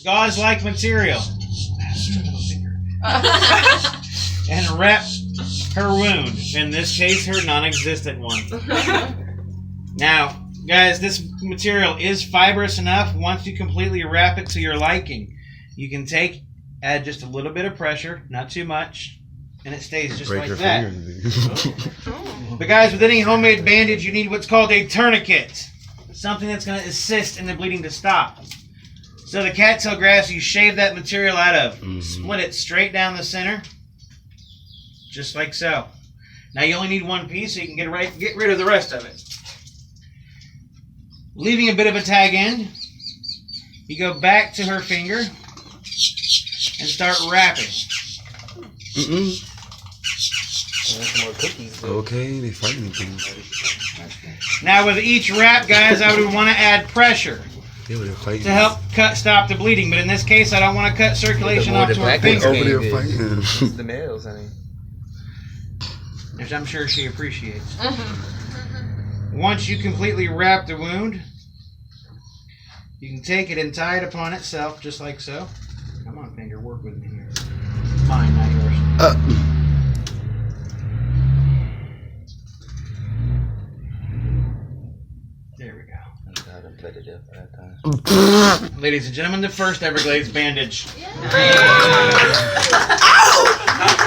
gauze-like material and wrap her wound. In this case, her non-existent one. Now, guys, this material is fibrous enough. Once you completely wrap it to your liking, you can add just a little bit of pressure, not too much, and it stays just like that. But guys, with any homemade bandage, you need what's called a tourniquet. Something that's going to assist in the bleeding to stop. So the cattail grass you shave that material out of, split it straight down the center, just like so. Now you only need one piece, so you can get rid of the rest of it. Leaving a bit of a tag end, you go back to her finger and start wrapping. Okay, they fighting things. Now with each wrap, guys, I would want to add pressure to help stop the bleeding. But in this case, I don't want to cut circulation off to her finger. Over there fighting. The nails, I mean. Which I'm sure she appreciates. Once you completely wrap the wound, you can take it and tie it upon itself, just like so. Come on, finger, work with me here. Mine, not yours. There we go. Ladies and gentlemen, the first Everglades bandage. Ow!